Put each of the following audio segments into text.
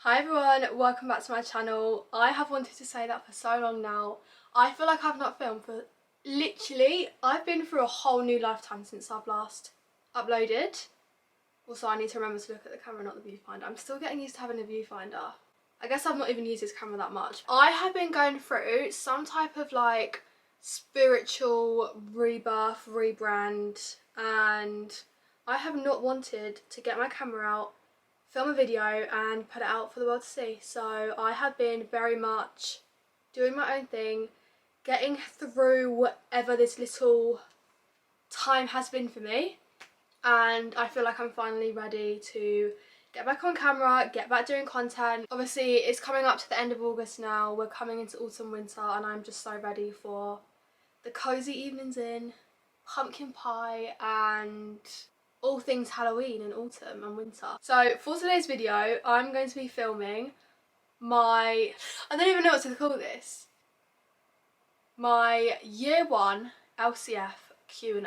Hi everyone, welcome back to my channel. I have wanted to say that for so long now. I feel like I've not filmed for I've been through a whole new lifetime since I've last uploaded. Also, I need to remember to look at the camera, not the viewfinder. I'm still getting used to having a viewfinder. I guess I've not even used this camera that much. I have been going through some type of like spiritual rebirth, rebrand, and I have not wanted to get my camera out, film a video and put it out for the world to see. So I have been very much doing my own thing, getting through whatever this little time has been for me, and I feel like I'm finally ready to get back on camera, get back doing content. Obviously it's coming up to the end of August now, we're coming into autumn winter, and I'm just so ready for the cozy evenings in, pumpkin pie and all things Halloween and autumn and winter. So for today's video I'm going to be filming I don't even know what to call this, my year 1 LCF Q&A.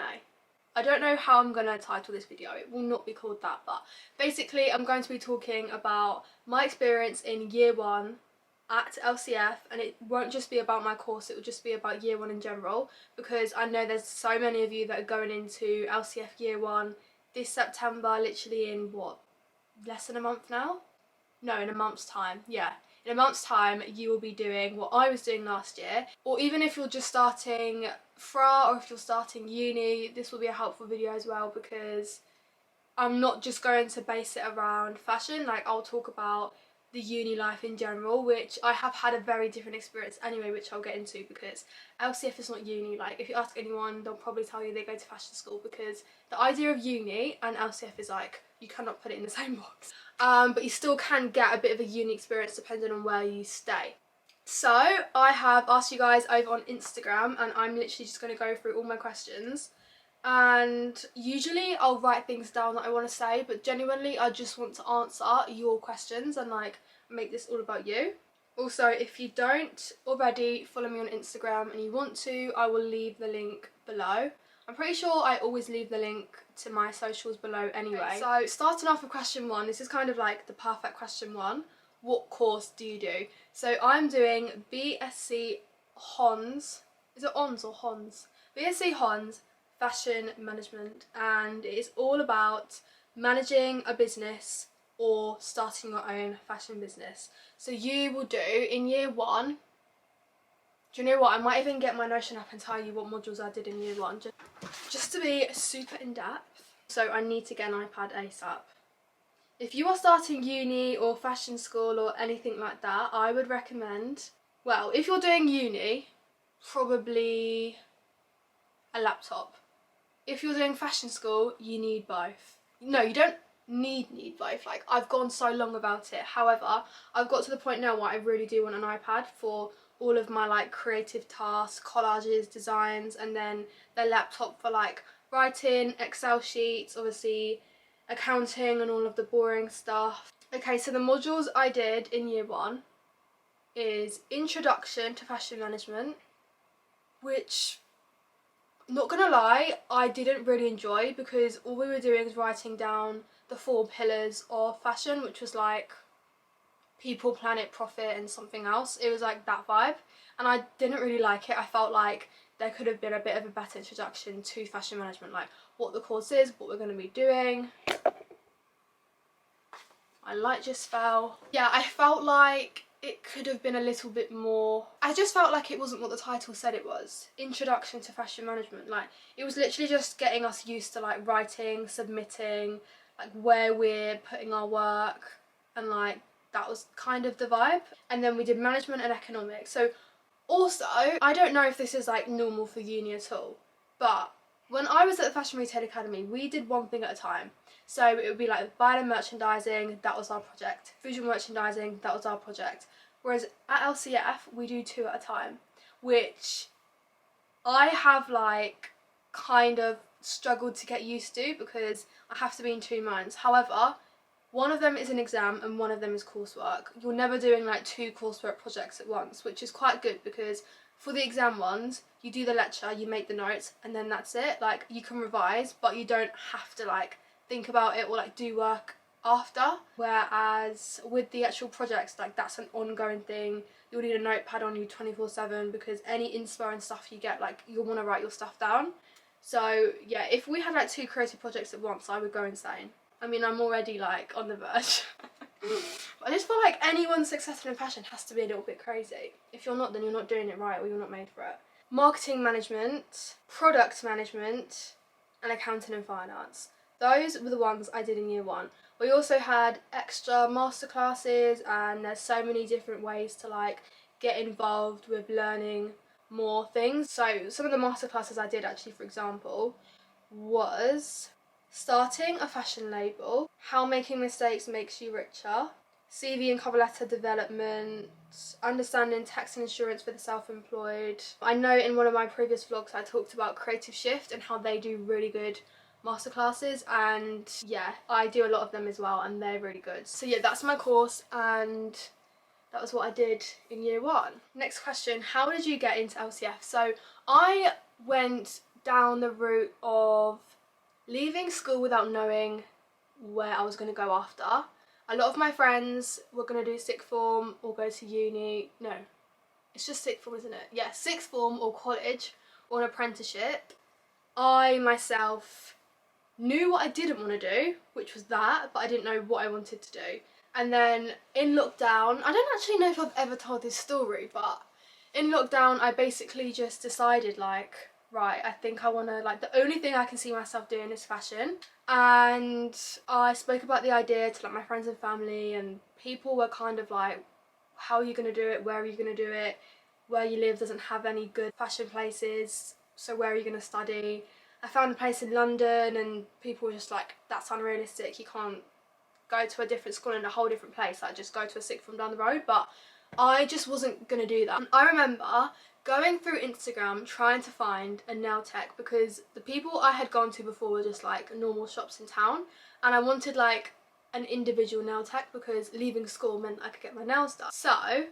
I don't know how I'm going to title this video, it will not be called that, but basically I'm going to be talking about my experience in year 1 at LCF, and it won't just be about my course, it will just be about year 1 in general, because I know there's so many of you that are going into LCF year 1 this September, literally in what, less than a month now? No, in a month's time, yeah. In a month's time you will be doing what I was doing last year, or even if you're just starting FRA or if you're starting uni, this will be a helpful video as well, because I'm not just going to base it around fashion. Like, I'll talk about the uni life in general, which I have had a very different experience anyway, which I'll get into, because LCF is not uni. Like, if you ask anyone, they'll probably tell you they go to fashion school, because the idea of uni and LCF is like, you cannot put it in the same box. But you still can get a bit of a uni experience depending on where you stay. So I have asked you guys over on Instagram, and I'm literally just going to go through all my questions. And usually I'll write things down that I want to say, but genuinely I just want to answer your questions and like make this all about you. Also, if you don't already follow me on Instagram and you want to, I will leave the link below. I'm pretty sure I always leave the link to my socials below anyway. So starting off with question 1, this is kind of like the perfect question 1. What course do you do? So I'm doing BSc Hons. Is it Ons or Hons? BSc Hons Fashion Management, and it is all about managing a business or starting your own fashion business. So you will do in year 1, do you know what, I might even get my Notion up and tell you what modules I did in year 1 just to be super in depth. So I need to get an iPad ASAP. If you are starting uni or fashion school or anything like that, I would recommend, well, if you're doing uni, probably a laptop. If you're doing fashion school, you need both. No, you don't need both. Like, I've gone so long about it. However, I've got to the point now where I really do want an iPad for all of my like creative tasks, collages, designs, and then the laptop for like writing, Excel sheets, obviously accounting and all of the boring stuff. Okay, so the modules I did in year 1 is Introduction to Fashion Management, which, not gonna lie, I didn't really enjoy, because all we were doing was writing down the 4 pillars of fashion, which was like people, planet, profit and something else. It was like that vibe, and I didn't really like it. I felt like there could have been a bit of a better introduction to fashion management, like what the course is, what we're going to be doing. My light just fell. Yeah, I felt like it could have been a little bit more. I just felt like it wasn't what the title said it was. Introduction to Fashion Management. Like, it was literally just getting us used to like writing, submitting, like where we're putting our work, and like that was kind of the vibe. And then we did management and economics. So also, I don't know if this is like normal for uni at all, but when I was at the Fashion Retail Academy, we did one thing at a time. So it would be like buying and merchandising, that was our project. Visual merchandising, that was our project. Whereas at LCF, we do 2 at a time, which I have like kind of struggled to get used to, because I have to be in 2 minds. However, one of them is an exam and one of them is coursework. You're never doing like 2 coursework projects at once, which is quite good, because for the exam ones, you do the lecture, you make the notes, and then that's it. Like, you can revise, but you don't have to like think about it or like do work after, whereas with the actual projects, like that's an ongoing thing. You'll need a notepad on you 24/7 because any inspo and stuff you get, like you'll want to write your stuff down. So yeah, if we had like 2 creative projects at once, I would go insane. I mean, I'm already like on the verge. I just feel like anyone successful in fashion has to be a little bit crazy. If you're not, then you're not doing it right, or you're not made for it. Marketing management, product management, and accounting and finance. Those were the ones I did in year 1. We also had extra masterclasses, and there's so many different ways to like get involved with learning more things. So some of the masterclasses I did actually, for example, was starting a fashion label, how making mistakes makes you richer, CV and cover letter development, understanding tax and insurance for the self-employed. I know in one of my previous vlogs I talked about Creative Shift and how they do really good masterclasses, and yeah, I do a lot of them as well and they're really good. So yeah, that's my course, and that was what I did in year 1. Next question, how did you get into LCF? So I went down the route of leaving school without knowing where I was going to go after. A lot of my friends were going to do sixth form or go to uni. No, it's just sixth form, isn't it? Yeah, sixth form or college or an apprenticeship. I myself knew what I didn't want to do, which was that, but I didn't know what I wanted to do. And then in lockdown, I don't actually know if I've ever told this story, but in lockdown I basically just decided like, right, I think I want to, like, the only thing I can see myself doing is fashion. And I spoke about the idea to like my friends and family, and people were kind of like, how are you going to do it? Where are you going to do it? Where you live doesn't have any good fashion places, so where are you going to study? I found a place in London and people were just like, that's unrealistic, you can't go to a different school in a whole different place, like just go to a sixth form down the road. But I just wasn't going to do that. And I remember going through Instagram trying to find a nail tech, because the people I had gone to before were just like normal shops in town, and I wanted like an individual nail tech because leaving school meant I could get my nails done. So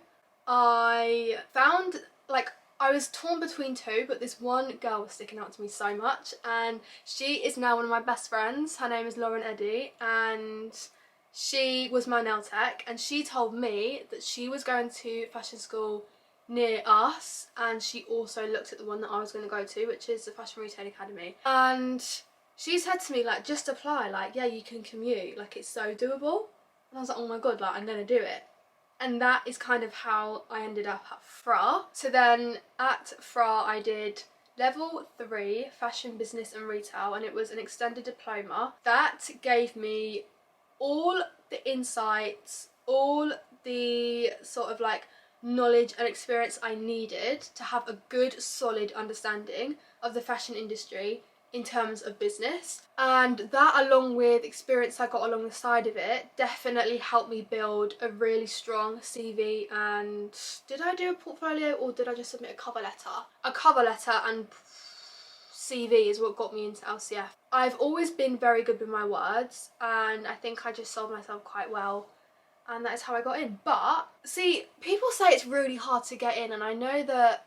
I found, like, I was torn between 2, but this one girl was sticking out to me so much, and she is now one of my best friends. Her name is Lauren Eddy, and she was my nail tech, and she told me that she was going to fashion school near us, and she also looked at the one that I was going to go to, which is the Fashion Retail Academy, and she said to me like, just apply, like, yeah, you can commute, like it's so doable. And I was like, oh my god, like I'm going to do it. And that is kind of how I ended up at FRA. So then at FRA I did level 3 fashion business and retail, and it was an extended diploma that gave me all the insights, all the sort of like knowledge and experience I needed to have a good solid understanding of the fashion industry in terms of business. And that, along with experience I got along the side of it, definitely helped me build a really strong CV. And did I do a portfolio or did I just submit a cover letter? A cover letter and CV is what got me into LCF. I've always been very good with my words, and I think I just sold myself quite well, and that is how I got in. But see, people say it's really hard to get in, and I know that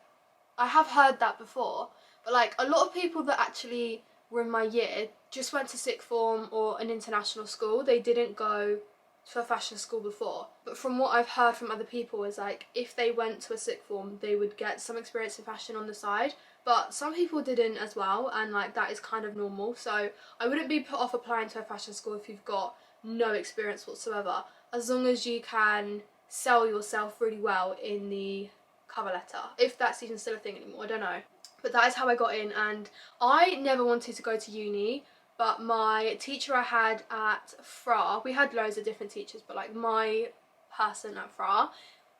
I have heard that before, but like a lot of people that actually were in my year just went to sixth form or an international school. They didn't go to a fashion school before. But from what I've heard from other people is like, if they went to a sixth form, they would get some experience in fashion on the side. But some people didn't as well, and like that is kind of normal. So I wouldn't be put off applying to a fashion school if you've got no experience whatsoever, as long as you can sell yourself really well in the cover letter, if that's even still a thing anymore, I don't know. But that is how I got in, and I never wanted to go to uni, but my teacher I had at FRA, we had loads of different teachers, but like my person at FRA,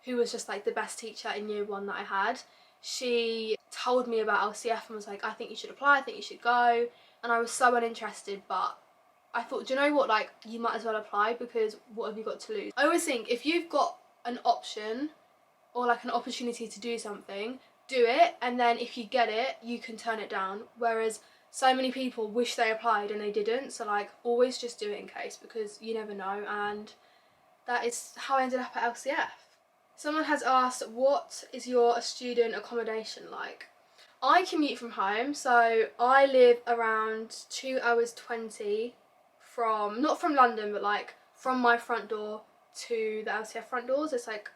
who was just like the best teacher in year 1 that I had, she told me about LCF and was like, I think you should apply, I think you should go. And I was so uninterested, but I thought, do you know what, like, you might as well apply, because what have you got to lose? I always think if you've got an option or like an opportunity to do something, do it, and then if you get it, you can turn it down. Whereas so many people wish they applied and they didn't, so like always just do it in case, because you never know. And that is how I ended up at LCF. Someone has asked, what is your student accommodation like? I commute from home, so I live around 2 hours 20 from, not from London, but like from my front door to the LCF front doors, it's like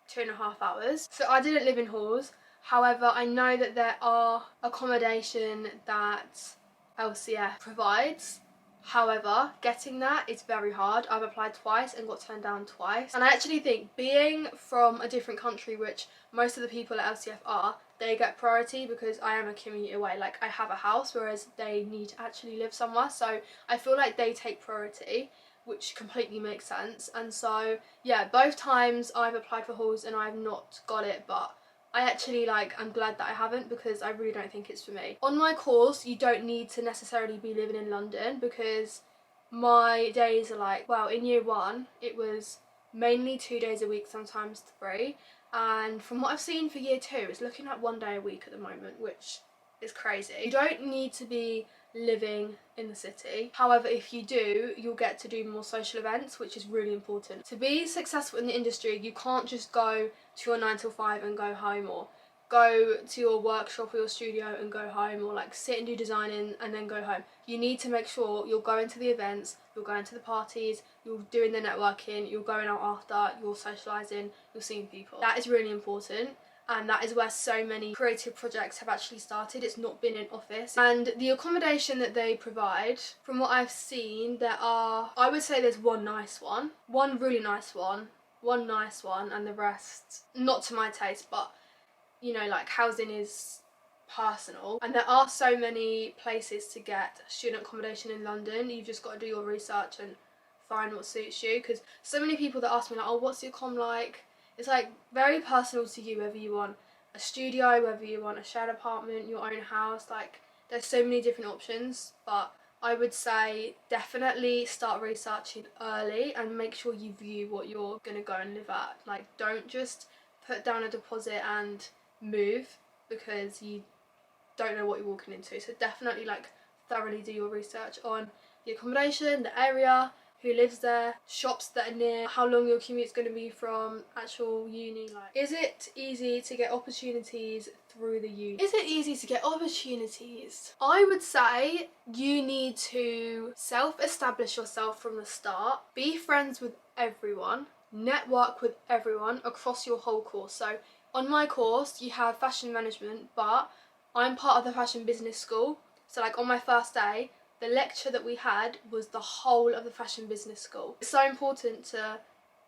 2.5 hours. So I didn't live in halls. However, I know that there are accommodation that LCF provides. However, getting that is very hard. I've applied twice and got turned down twice. And I actually think being from a different country, which most of the people at LCF are, they get priority because I am a commute away. Like, I have a house, whereas they need to actually live somewhere. So I feel like they take priority, which completely makes sense. And so, yeah, both times I've applied for halls and I've not got it, but I actually, like, I'm glad that I haven't because I really don't think it's for me. On my course, you don't need to necessarily be living in London because my days are like, well, in year one, it was mainly 2 days a week, sometimes 3. And from what I've seen for year 2, it's looking like 1 day a week at the moment, which is crazy. You don't need to be living in the city. However, if you do, you'll get to do more social events, which is really important. To be successful in the industry, you can't just go to your 9 till 5 and go home, or go to your workshop or your studio and go home, or like sit and do designing and then go home. You need to make sure you're going to the events, you're going to the parties, you're doing the networking, you're going out after, you're socialising, you're seeing people. That is really important. And that is where so many creative projects have actually started. It's not been in office. And the accommodation that they provide, from what I've seen, I would say there's one nice one, one really nice one, one nice one, and the rest not to my taste, but you know, like, housing is personal. And there are so many places to get student accommodation in London. You've just got to do your research and find what suits you, because so many people that ask me, like, oh, what's your comm like? It's like very personal to you, whether you want a studio, whether you want a shared apartment, your own house. Like, there's so many different options, but I would say definitely start researching early and make sure you view what you're gonna go and live at. Like, don't just put down a deposit and move because you don't know what you're walking into. So definitely, like, thoroughly do your research on the accommodation, the area, who lives there, shops that are near, how long your commute's going to be from actual uni. Like, is it easy to get opportunities through the uni? Is it easy to get opportunities? I would say you need to self-establish yourself from the start, be friends with everyone, network with everyone across your whole course. So on my course, you have fashion management, but I'm part of the fashion business school. So, like, on my first day, the lecture that we had was the whole of the fashion business school. It's so important to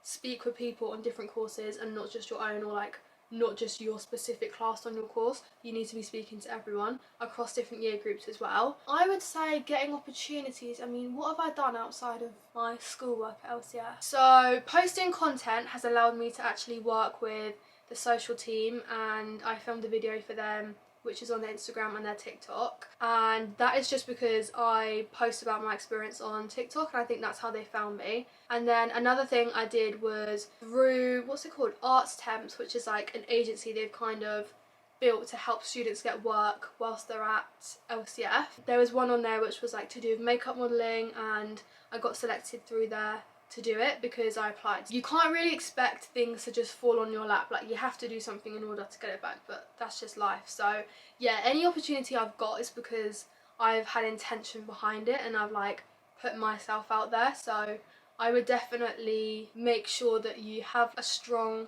speak with people on different courses and not just your own, or like not just your specific class on your course. You need to be speaking to everyone across different year groups as well. I would say getting opportunities. I mean, what have I done outside of my schoolwork at LCS? So posting content has allowed me to actually work with the social team, and I filmed a video for them which is on their Instagram and their TikTok, and that is just because I post about my experience on TikTok, and I think that's how they found me. And then another thing I did was through, what's it called, Arts Temps, which is like an agency they've kind of built to help students get work whilst they're at LCF. There was one on there which was like to do with makeup modelling, and I got selected through there to do it because I applied. You can't really expect things to just fall on your lap. Like, you have to do something in order to get it back, but that's just life. So yeah, any opportunity I've got is because I've had intention behind it and I've like put myself out there. So I would definitely make sure that you have a strong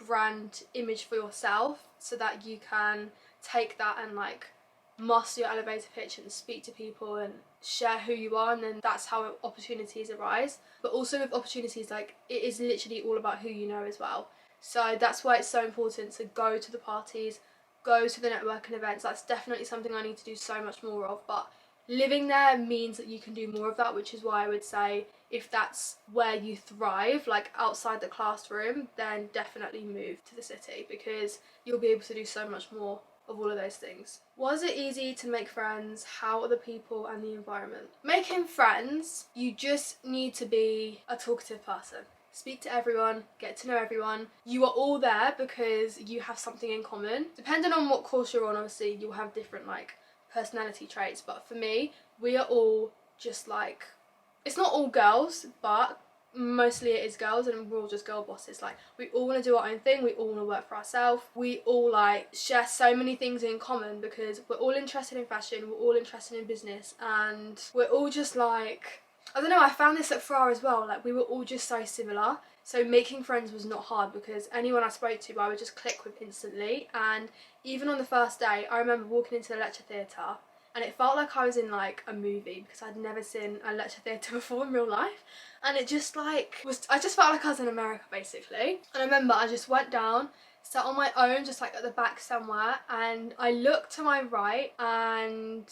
brand image for yourself so that you can take that and like master your elevator pitch and speak to people and share who you are, and then that's how opportunities arise. But also with opportunities, like, it is literally all about who you know as well. So that's why it's so important to go to the parties, go to the networking events. That's definitely something I need to do so much more of, but living there means that you can do more of that, which is why I would say if that's where you thrive, like outside the classroom, then definitely move to the city because you'll be able to do so much more of all of those things. Was it easy to make friends? How are the people and the environment? Making friends, you just need to be a talkative person. Speak to everyone, get to know everyone. You are all there because you have something in common. Depending on what course you're on, obviously, you'll have different like personality traits, but for me, we are all just like, it's not all girls, but mostly it is girls, and we're all just girl bosses. Like, we all want to do our own thing, we all want to work for ourselves, we all like share so many things in common because we're all interested in fashion, we're all interested in business, and we're all just like, I don't know, I found this at Freya as well, like we were all just so similar. So making friends was not hard because anyone I spoke to I would just click with instantly. And even on the first day, I remember walking into the lecture theatre and it felt like I was in like a movie because I'd never seen a lecture theatre before in real life. And it just like I just felt like I was in America basically. And I remember I just went down, sat on my own just like at the back somewhere, and I looked to my right and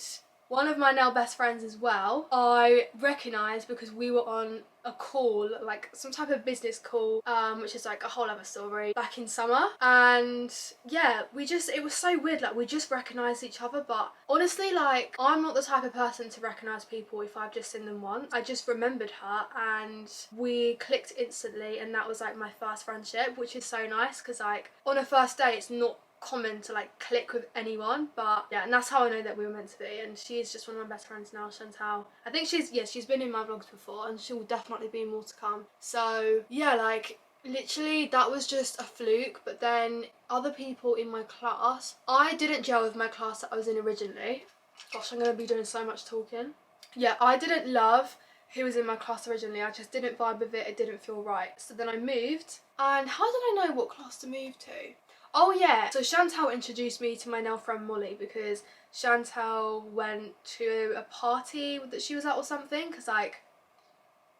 one of my now best friends as well, I recognised because we were on a call, like some type of business call, which is like a whole other story, back in summer. And yeah, it was so weird, like we just recognised each other. But honestly, like I'm not the type of person to recognise people if I've just seen them once. I just remembered her and we clicked instantly, and that was like my first friendship, which is so nice because like on a first date it's not common to like click with anyone. But yeah, and that's how I know that we were meant to be. And she's just one of my best friends now, Chantal. I think she's been in my vlogs before and she will definitely be more to come. So yeah, like literally that was just a fluke. But then other people in my class, I didn't gel with my class that I was in originally. Gosh, I'm gonna be doing so much talking. Yeah, I didn't love who was in my class originally. I just didn't vibe with it. It didn't feel right. So then I moved. And how did I know what class to move to? Oh yeah, so Chantal introduced me to my now friend Molly because Chantal went to a party that she was at or something, because like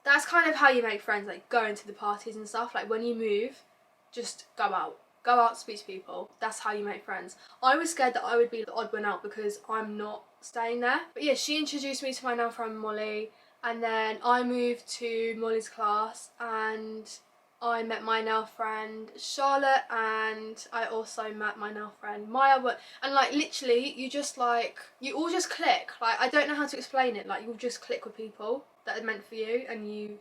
that's kind of how you make friends, like going to the parties and stuff. Like when you move, just go out, speak to people. That's how you make friends. I was scared that I would be the odd one out because I'm not staying there. But yeah, she introduced me to my now friend Molly, and then I moved to Molly's class and I met my now friend Charlotte, and I also met my now friend Maya. And like literally you all just click. Like I don't know how to explain it. Like you'll just click with people that are meant for you, and you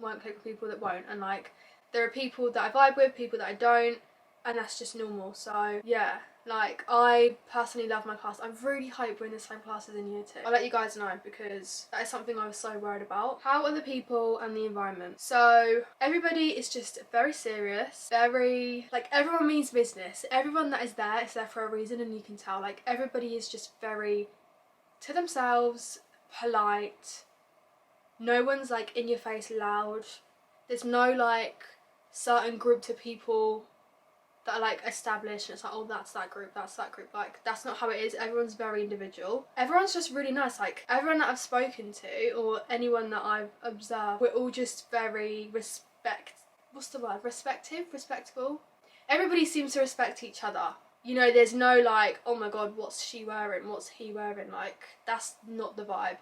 won't click with people that won't. And like there are people that I vibe with, people that I don't, and that's just normal. So yeah, like I personally love my class. I really hope we're in the same class as in year 2. I'll let you guys know because that is something I was so worried about. How are the people and the environment? So everybody is just very serious, very like everyone means business. Everyone that is there for a reason, and you can tell like everybody is just very to themselves, polite. No one's like in your face loud. There's no like certain group of people that are like established and it's like, oh that's that group, like that's not how it is. Everyone's very individual. Everyone's just really nice. Like everyone that I've spoken to or anyone that I've observed, we're all just very respectable. Everybody seems to respect each other. You know, there's no like, oh my god, what's she wearing, what's he wearing, like that's not the vibe.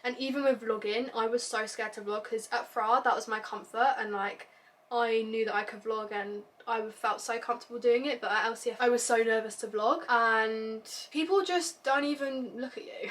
And even with vlogging, I was so scared to vlog because at Fra that was my comfort, and like I knew that I could vlog and I felt so comfortable doing it. But at LCF I was so nervous to vlog, and people just don't even look at you.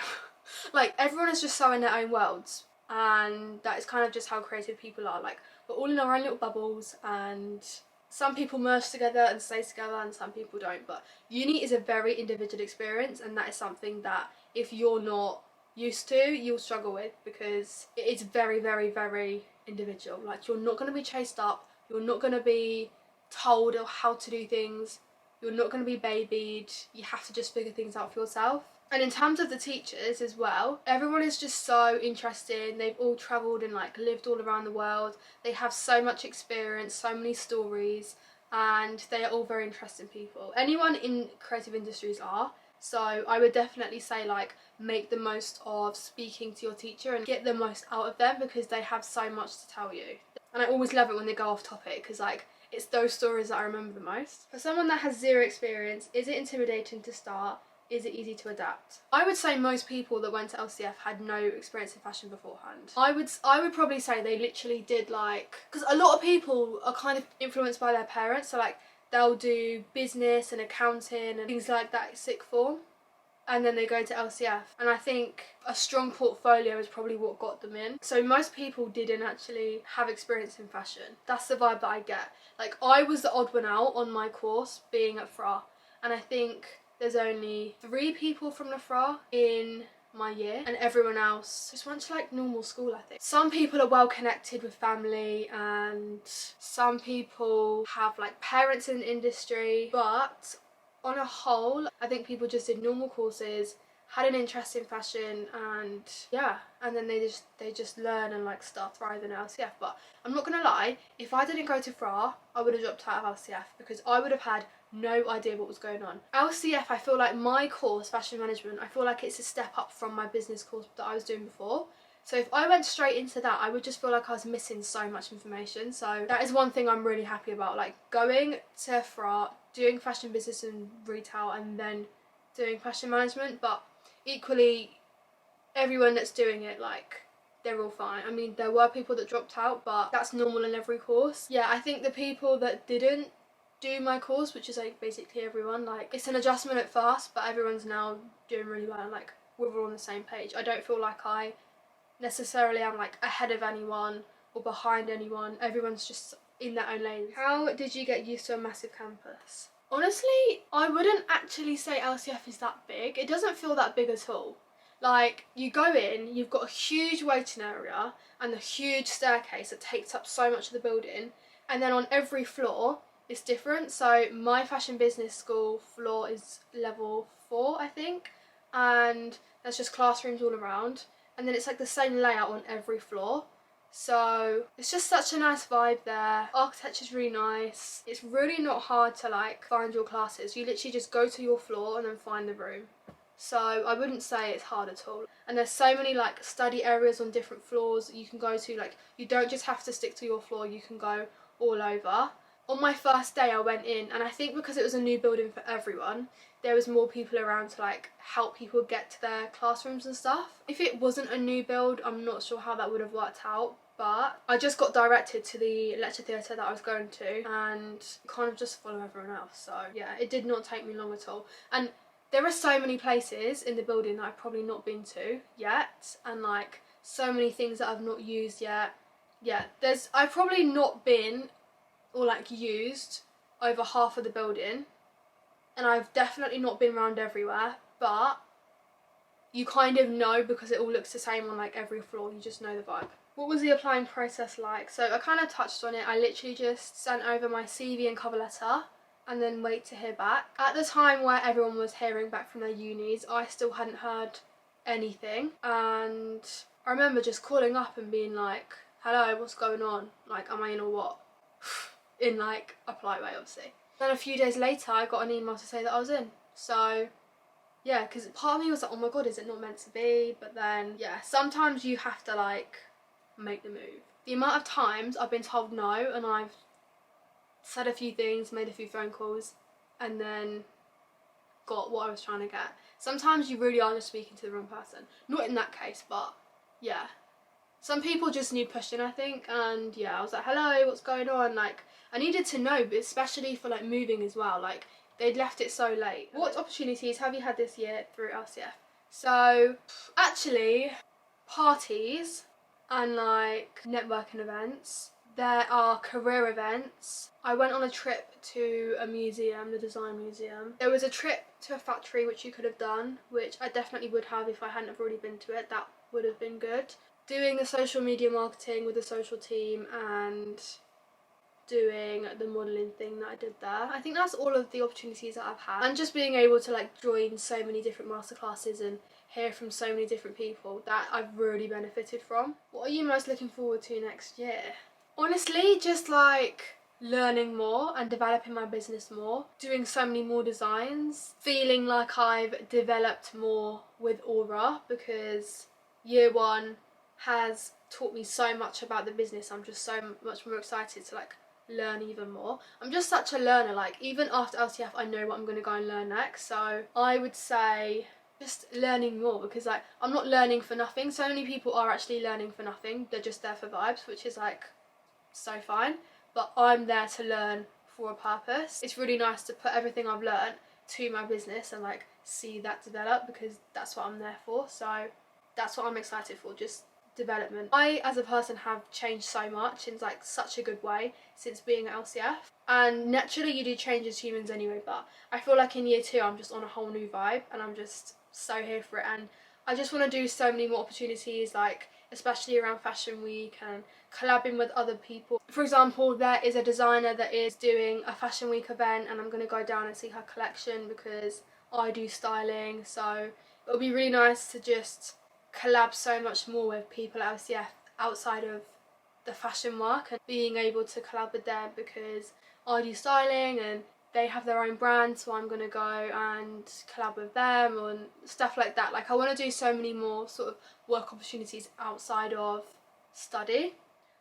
Like everyone is just so in their own worlds, and that is kind of just how creative people are. Like we're all in our own little bubbles, and some people merge together and stay together and some people don't. But uni is a very individual experience, and that is something that if you're not used to, you'll struggle with, because it is very, very, very individual. Like you're not going to be chased up, you're not going to be told how to do things, you're not going to be babied. You have to just figure things out for yourself. And in terms of the teachers as well, everyone is just so interesting. They've all travelled and like lived all around the world. They have so much experience, so many stories, and they are all very interesting people. Anyone in creative industries are. So I would definitely say like make the most of speaking to your teacher and get the most out of them, because they have so much to tell you. And I always love it when they go off topic, because like it's those stories that I remember the most. For someone that has zero experience, is it intimidating to start? Is it easy to adapt? I would say most people that went to LCF had no experience in fashion beforehand. I would probably say they literally did like, because a lot of people are kind of influenced by their parents, so like they'll do business and accounting and things like that, sixth form, and then they go to LCF. And I think a strong portfolio is probably what got them in. So most people didn't actually have experience in fashion. That's the vibe that I get. Like I was the odd one out on my course being at FRA, and I think there's only 3 people from the FRA in my year, and everyone else just went to like normal school, I think. Some people are well connected with family, and some people have like parents in the industry, but on a whole I think people just did normal courses, had an interest in fashion, and yeah, and then they just learn and like start thriving at LCF. But I'm not gonna lie, if I didn't go to Freya, I would have dropped out of LCF because I would have had no idea what was going on. LCF, I feel like my course, fashion management, I feel like it's a step up from my business course that I was doing before. So if I went straight into that, I would just feel like I was missing so much information. So that is one thing I'm really happy about, like going to Freya, doing fashion business and retail, and then doing fashion management. But equally, everyone that's doing it, like, they're all fine. I mean, there were people that dropped out, but that's normal in every course. Yeah, I think the people that didn't do my course, which is like basically everyone, like, it's an adjustment at first, but everyone's now doing really well, and like we're all on the same page. I don't feel like I necessarily am like ahead of anyone or behind anyone. Everyone's just in their own lane. How did you get used to a massive campus? Honestly, I wouldn't actually say LCF is that big. It doesn't feel that big at all. Like, you go in, you've got a huge waiting area and a huge staircase that takes up so much of the building, and then on every floor it's different. So my fashion business school floor is level 4, I think, and there's just classrooms all around, and then it's like the same layout on every floor. So it's just such a nice vibe there. Architecture's really nice. It's really not hard to like find your classes. You literally just go to your floor and then find the room. So I wouldn't say it's hard at all. And there's so many like study areas on different floors that you can go to. Like, you don't just have to stick to your floor, you can go all over. On my first day I went in, and I think because it was a new building for everyone, there was more people around to like help people get to their classrooms and stuff. If it wasn't a new build, I'm not sure how that would have worked out, but I just got directed to the lecture theatre that I was going to and kind of just follow everyone else. So yeah, it did not take me long at all. And there are so many places in the building that I've probably not been to yet, and like so many things that I've not used yet. Yeah, I've probably not been or like used over half of the building, and I've definitely not been around everywhere, but you kind of know because it all looks the same on like every floor. You just know the vibe. What was the applying process like? So I kind of touched on it. I literally just sent over my CV and cover letter and then wait to hear back. At the time where everyone was hearing back from their unis, I still hadn't heard anything, and I remember just calling up and being like, hello, what's going on? Like, am I in or what? In like a polite way, obviously. Then a few days later I got an email to say that I was in. So yeah, because part of me was like, oh my god, is it not meant to be? But then yeah, sometimes you have to like make the move. The amount of times I've been told no and I've said a few things, made a few phone calls, and then got what I was trying to get. Sometimes you really are just speaking to the wrong person. Not in that case, but yeah. Some people just need pushing, I think, and yeah, I was like, hello, what's going on? Like, I needed to know, but especially for like moving as well. Like, they'd left it so late. What opportunities have you had this year through LCF? So actually, parties and like networking events. There are career events. I went on a trip to a museum, the design museum. There was a trip to a factory which you could have done, which I definitely would have if I hadn't have already been to it. That would have been good. Doing the social media marketing with the social team and doing the modelling thing that I did there. I think that's all of the opportunities that I've had, and just being able to like join so many different masterclasses and hear from so many different people that I've really benefited from. What are you most looking forward to next year? Honestly, just like learning more and developing my business more, doing so many more designs, feeling like I've developed more with Aura, because year 1 has taught me so much about the business. I'm just so much more excited to like learn even more. I'm just such a learner. Like, even after LCF I know what I'm going to go and learn next, so I would say just learning more, because like I'm not learning for nothing. So many people are actually learning for nothing, they're just there for vibes, which is like so fine, but I'm there to learn for a purpose. It's really nice to put everything I've learned to my business and like see that develop, because that's what I'm there for. So that's what I'm excited for, just development. I as a person have changed so much in like such a good way since being at LCF, and naturally you do change as humans anyway, but I feel like in year 2 I'm just on a whole new vibe and I'm just so here for it, and I just want to do so many more opportunities, like especially around fashion week and collabing with other people. For example, there is a designer that is doing a fashion week event and I'm going to go down and see her collection because I do styling. So it would be really nice to just collab so much more with people at LCF outside of the fashion work, and being able to collab with them, because I do styling and they have their own brand, so I'm gonna go and collab with them and stuff like that. Like, I want to do so many more sort of work opportunities outside of study.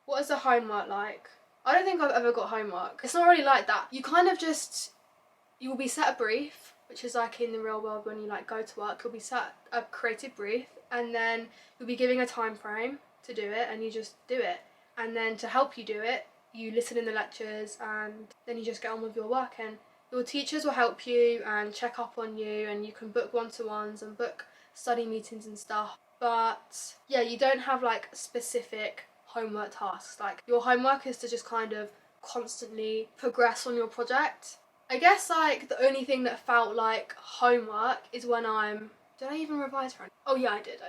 What is the homework like? I don't think I've ever got homework. It's not really like that. You kind of just, you will be set a brief, which is like in the real world when you like go to work, you'll be set a creative brief, and then you'll be giving a time frame to do it, and you just do it. And then to help you do it, you listen in the lectures, and then you just get on with your work, and your teachers will help you and check up on you, and you can book one-to-ones and book study meetings and stuff. But yeah, you don't have like specific homework tasks. Like, your homework is to just kind of constantly progress on your project. I guess like the only thing that felt like homework is when did I even revise for it? Oh yeah, I did.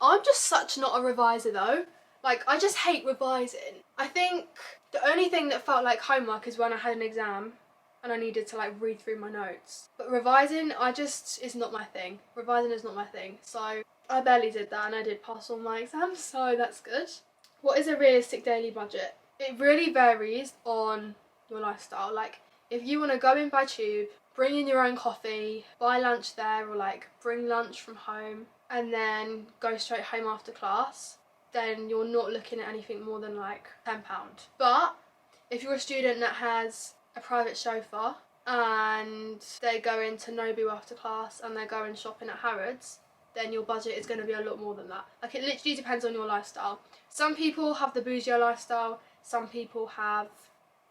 I'm just such not a reviser though. Like, I just hate revising. I think the only thing that felt like homework is when I had an exam and I needed to like read through my notes. But revising, is not my thing. Revising is not my thing. So I barely did that, and I did pass all my exams, so that's good. What is a realistic daily budget? It really varies on your lifestyle. Like, if you want to go in by tube, bring in your own coffee, buy lunch there, or like bring lunch from home and then go straight home after class, then you're not looking at anything more than like £10. But if you're a student that has a private chauffeur and they go into Nobu after class and they're going shopping at Harrods, then your budget is going to be a lot more than that. Like, it literally depends on your lifestyle. Some people have the bougier lifestyle, some people have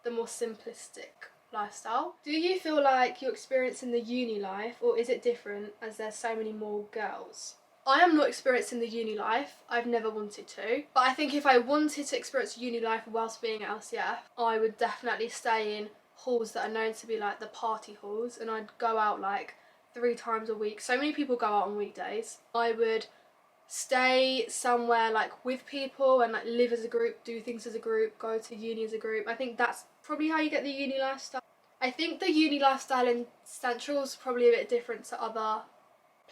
the more simplistic lifestyle. Do you feel like you're experiencing the uni life, or is it different as there's so many more girls? I am not experiencing the uni life. I've never wanted to. But I think if I wanted to experience uni life whilst being at LCF, I would definitely stay in halls that are known to be like the party halls, and I'd go out like 3 times a week. So many people go out on weekdays. I would stay somewhere like with people and like live as a group, do things as a group, go to uni as a group. I think that's probably how you get the uni lifestyle. I think the uni lifestyle in Central is probably a bit different to other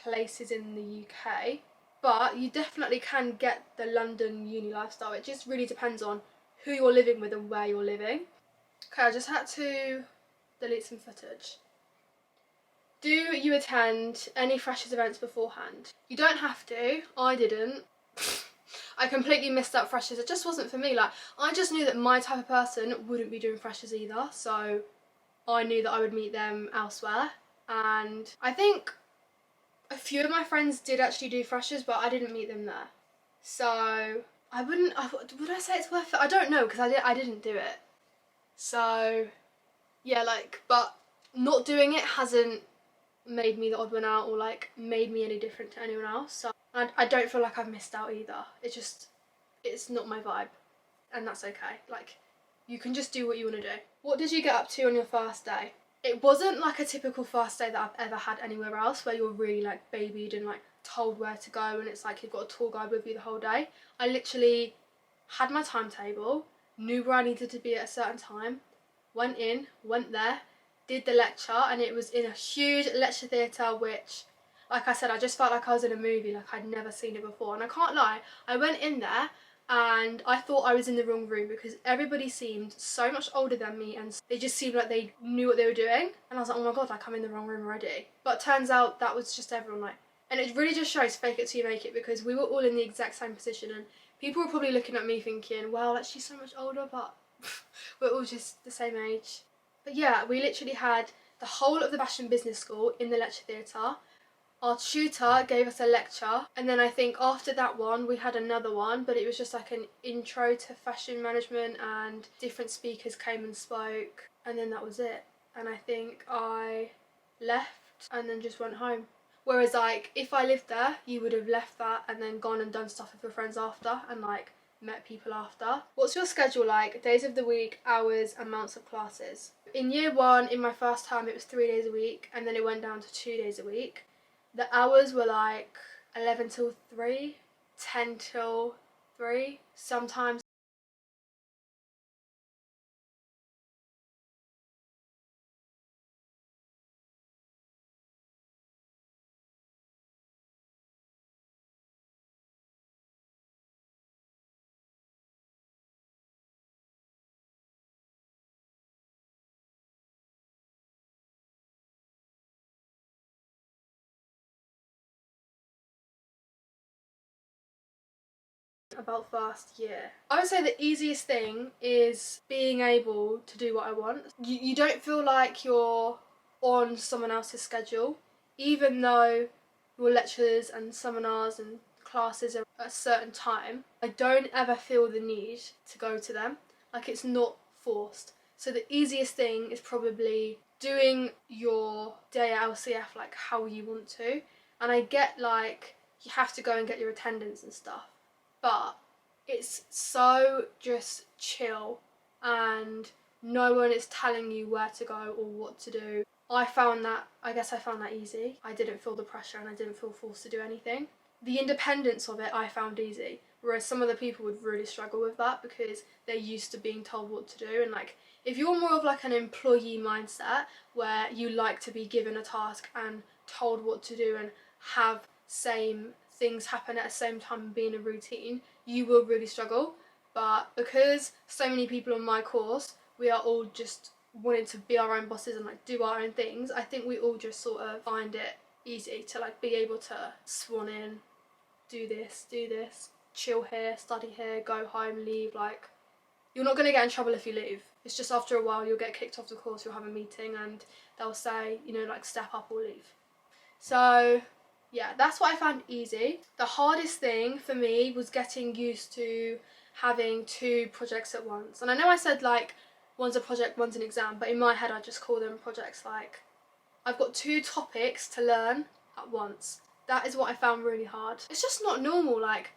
places in the UK, but you definitely can get the London uni lifestyle. It just really depends on who you're living with and where you're living. Okay, I just had to delete some footage. Do you attend any freshers events beforehand? You don't have to. I didn't. I completely missed out freshers. It just wasn't for me. Like, I just knew that my type of person wouldn't be doing freshers either, so I knew that I would meet them elsewhere. And I think a few of my friends did actually do freshers, but I didn't meet them there. So would I say it's worth it? I don't know, because I didn't do it. So yeah, like, but not doing it hasn't made me the odd one out or like made me any different to anyone else. So I don't feel like I've missed out either. It's not my vibe, and that's okay. Like, you can just do what you want to do. What did you get up to on your first day? It wasn't like a typical first day that I've ever had anywhere else, where you're really like babied and like told where to go, and it's like you've got a tour guide with you the whole day. I literally had my timetable, knew where I needed to be at a certain time, went there, did the lecture, and it was in a huge lecture theatre, which, like I said, I just felt like I was in a movie, like I'd never seen it before. And I can't lie, I went in there and I thought I was in the wrong room, because everybody seemed so much older than me and they just seemed like they knew what they were doing, and I was like, oh my god, like I'm in the wrong room already. But turns out that was just everyone, like, and it really just shows fake it till you make it, because we were all in the exact same position and people were probably looking at me thinking, wow, like she's so much older, but we're all just the same age. But yeah, we literally had the whole of the fashion business school in the lecture theatre. Our tutor gave us a lecture, and then I think after that one we had another one, but it was just like an intro to fashion management and different speakers came and spoke, and then that was it. And I think I left and then just went home. Whereas like if I lived there, you would have left that and then gone and done stuff with your friends after and like met people after. What's your schedule like? Days of the week, hours, amounts of classes? In year 1, in my first term, it was 3 days a week, and then it went down to 2 days a week. The hours were like 11 till 3, 10 till 3, sometimes about first year. I would say the easiest thing is being able to do what I want. You don't feel like you're on someone else's schedule, even though your lectures and seminars and classes are at a certain time. I don't ever feel the need to go to them. Like, it's not forced. So the easiest thing is probably doing your day at LCF like how you want to. And I get like you have to go and get your attendance and stuff, but it's so just chill and no one is telling you where to go or what to do. I found that easy. I didn't feel the pressure and I didn't feel forced to do anything. The independence of it I found easy, whereas some other people would really struggle with that because they're used to being told what to do. And like, if you're more of like an employee mindset where you like to be given a task and told what to do and have same things happen at the same time and be in a routine, you will really struggle. But because so many people on my course, we are all just wanting to be our own bosses and like do our own things, I think we all just sort of find it easy to like be able to swan in, do this, chill here, study here, go home, leave. Like, you're not going to get in trouble if you leave. It's just after a while you'll get kicked off the course, you'll have a meeting and they'll say, you know, like step up or leave. So yeah, that's what I found easy. The hardest thing for me was getting used to having 2 projects at once. And I know I said like one's a project, one's an exam, but in my head I just call them projects. Like, I've got 2 topics to learn at once. That is what I found really hard. It's just not normal. Like,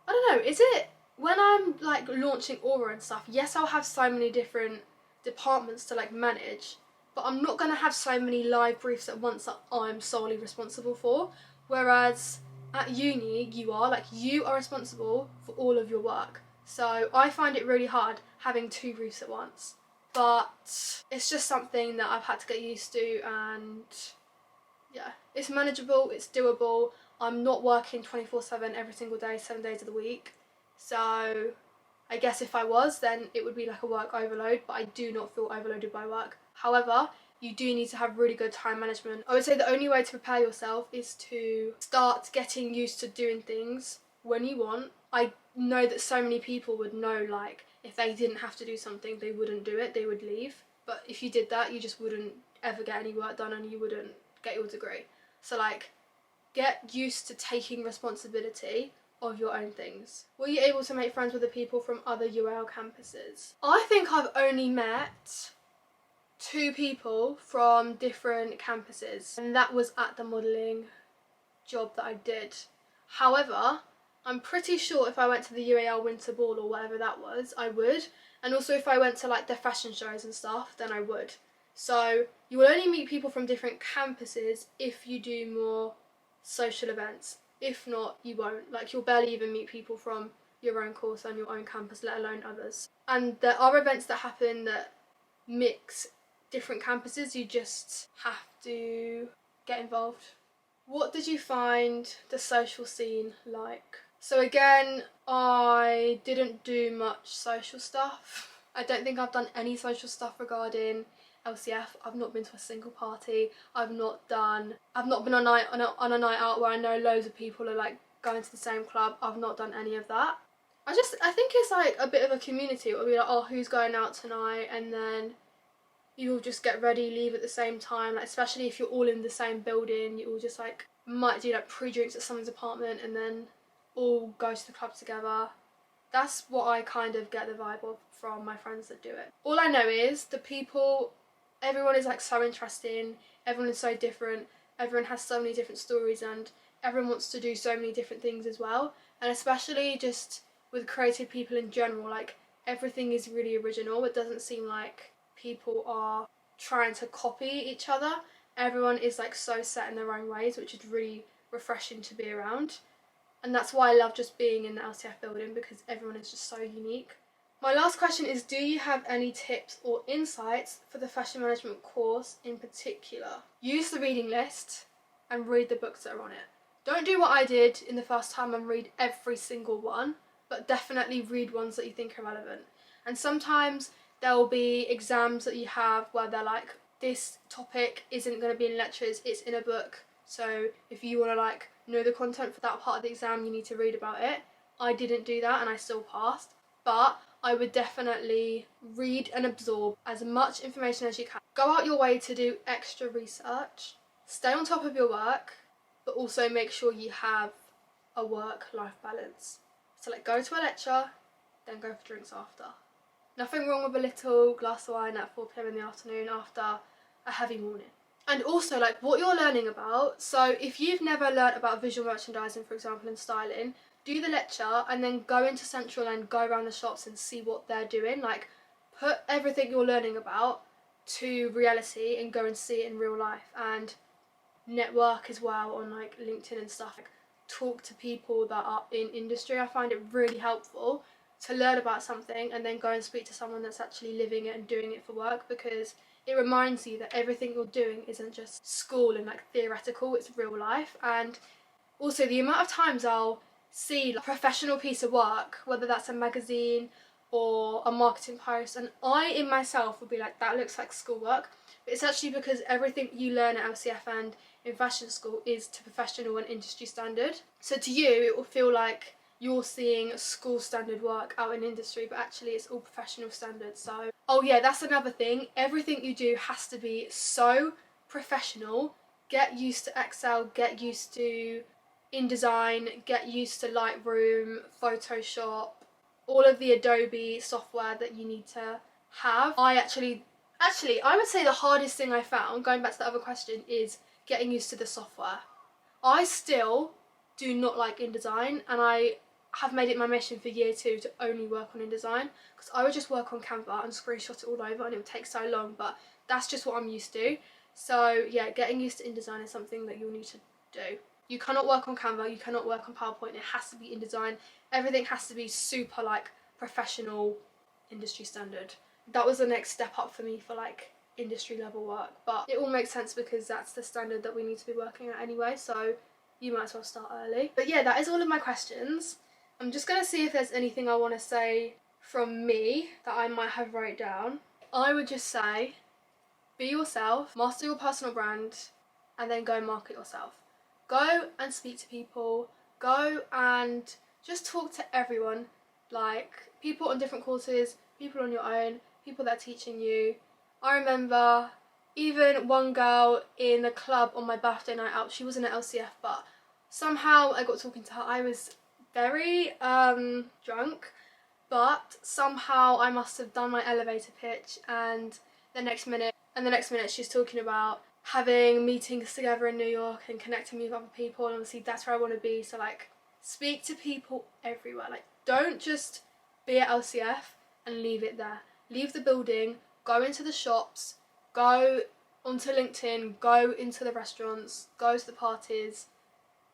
I don't know, is it when I'm like launching Aura and stuff, yes, I'll have so many different departments to like manage, but I'm not going to have so many live briefs at once that I'm solely responsible for. Whereas at uni, you are responsible for all of your work. So I find it really hard having 2 briefs at once. But it's just something that I've had to get used to, and yeah, it's manageable, it's doable. I'm not working 24/7 every single day, 7 days of the week. So I guess if I was, then it would be like a work overload, but I do not feel overloaded by work. However, you do need to have really good time management. I would say the only way to prepare yourself is to start getting used to doing things when you want. I know that so many people would know, like, if they didn't have to do something, they wouldn't do it, they would leave. But if you did that, you just wouldn't ever get any work done and you wouldn't get your degree. So like, get used to taking responsibility of your own things. Were you able to make friends with the people from other UAL campuses? I think I've only met 2 people from different campuses, and that was at the modelling job that I did. However, I'm pretty sure if I went to the UAL Winter Ball or whatever that was, I would. And also if I went to like the fashion shows and stuff, then I would. So you will only meet people from different campuses if you do more social events. If not, you won't. Like, you'll barely even meet people from your own course and your own campus, let alone others. And there are events that happen that mix different campuses. You just have to get involved. What did you find the social scene like? So again, I didn't do much social stuff. I don't think I've done any social stuff regarding LCF. I've not been to a single party. I've not been on a night out where I know loads of people are like going to the same club. I've not done any of that. I think it's like a bit of a community. It'll be like, oh, who's going out tonight? And then you'll just get ready, leave at the same time. Like, especially if you're all in the same building, you all just like might do like pre-drinks at someone's apartment and then all go to the club together. That's what I kind of get the vibe of from my friends that do it. All I know is the people, everyone is like so interesting, everyone is so different, everyone has so many different stories and everyone wants to do so many different things as well. And especially just with creative people in general, like everything is really original. It doesn't seem like people are trying to copy each other. Everyone is like so set in their own ways, which is really refreshing to be around. And that's why I love just being in the LCF building, because everyone is just so unique. My last question is, do you have any tips or insights for the fashion management course in particular? Use the reading list and read the books that are on it. Don't do what I did in the first time and read every single one, but definitely read ones that you think are relevant. And sometimes there will be exams that you have where they're like, this topic isn't going to be in lectures, it's in a book. So if you want to like know the content for that part of the exam, you need to read about it. I didn't do that and I still passed, but I would definitely read and absorb as much information as you can. Go out your way to do extra research, stay on top of your work, but also make sure you have a work-life balance. So like, go to a lecture, then go for drinks after. Nothing wrong with a little glass of wine at 4 p.m. in the afternoon after a heavy morning. And also like what you're learning about. So if you've never learnt about visual merchandising, for example, and styling, do the lecture and then go into Central and go around the shops and see what they're doing. Like, put everything you're learning about to reality and go and see it in real life, and network as well on like LinkedIn and stuff. Like, talk to people that are in industry. I find it really helpful to learn about something and then go and speak to someone that's actually living it and doing it for work, because it reminds you that everything you're doing isn't just school and like theoretical, it's real life. And also the amount of times I'll see a professional piece of work, whether that's a magazine or a marketing post, and I in myself would be like, that looks like schoolwork, but it's actually because everything you learn at LCF and in fashion school is to professional and industry standard. So to you it will feel like you're seeing school standard work out in industry, but actually it's all professional standards. So, oh yeah, that's another thing, everything you do has to be so professional. Get used to Excel, get used to InDesign, get used to Lightroom, Photoshop, all of the Adobe software that you need to have. I would say the hardest thing I found, going back to the other question, is getting used to the software. I still do not like InDesign, and I have made it my mission for year 2 to only work on InDesign, because I would just work on Canva and screenshot it all over and it would take so long, but that's just what I'm used to. So yeah, getting used to InDesign is something that you'll need to do. You cannot work on Canva, you cannot work on PowerPoint, it has to be InDesign. Everything has to be super like professional, industry standard. That was the next step up for me for like industry level work, but it all makes sense because that's the standard that we need to be working at anyway, so you might as well start early. But yeah, that is all of my questions. I'm just gonna see if there's anything I want to say from me that I might have wrote down. I would just say, be yourself, master your personal brand, and then go and market yourself. Go and speak to people, go and just talk to everyone, like people on different courses, people on your own, people that are teaching you. I remember even one girl in the club on my birthday night out, she wasn't at LCF, but somehow I got talking to her. I was very drunk, but somehow I must have done my elevator pitch, and the next minute she's talking about having meetings together in New York and connecting me with other people, and obviously that's where I want to be. So like, speak to people everywhere. Like, don't just be at LCF and leave it there. Leave the building, go into the shops, go onto LinkedIn, go into the restaurants, go to the parties,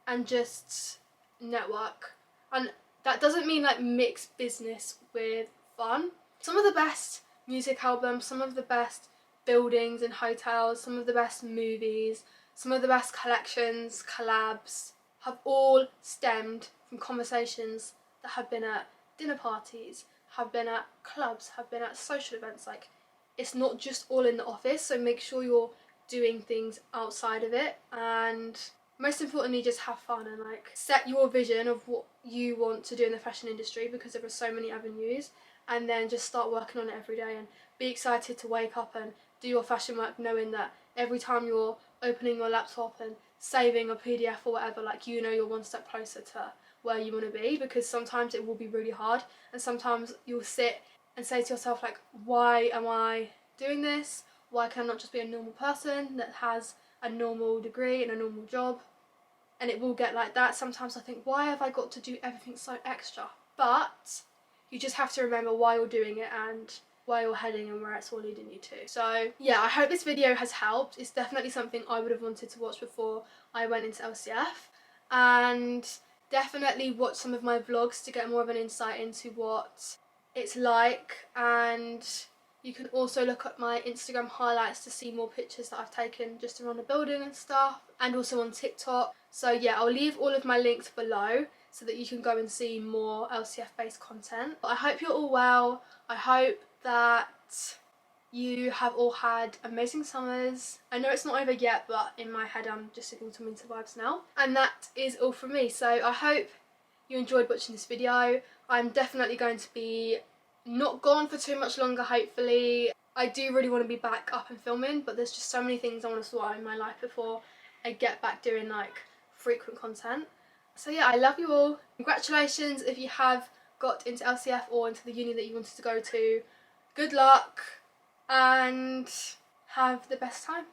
and just network. And that doesn't mean like mix business with fun. Some of the best music albums, some of the best buildings and hotels, some of the best movies, some of the best collections, collabs, have all stemmed from conversations that have been at dinner parties, have been at clubs, have been at social events. Like, it's not just all in the office, so make sure you're doing things outside of it, and most importantly, just have fun and like set your vision of what you want to do in the fashion industry, because there are so many avenues, and then just start working on it every day and be excited to wake up and do your fashion work, knowing that every time you're opening your laptop and saving a PDF or whatever, like, you know, you're one step closer to where you want to be. Because sometimes it will be really hard, and sometimes you'll sit and say to yourself like, why am I doing this? Why can I not just be a normal person that has a normal degree and a normal job? And it will get like that. Sometimes I think, why have I got to do everything so extra? But you just have to remember why you're doing it and where you're heading and where it's all leading you to. So yeah, I hope this video has helped. It's definitely something I would have wanted to watch before I went into LCF, and definitely watch some of my vlogs to get more of an insight into what it's like. And you can also look at my Instagram highlights to see more pictures that I've taken just around the building and stuff, and also on TikTok. So yeah, I'll leave all of my links below so that you can go and see more LCF based content. But I hope you're all well. I hope that you have all had amazing summers. I know it's not over yet, but in my head I'm just in autumn winter vibes now. And that is all from me. So I hope you enjoyed watching this video. I'm definitely going to be not gone for too much longer, hopefully. I do really want to be back up and filming, but there's just so many things I want to sort out in my life before I get back doing like frequent content. So yeah, I love you all. Congratulations if you have got into LCF or into the uni that you wanted to go to. Good luck and have the best time.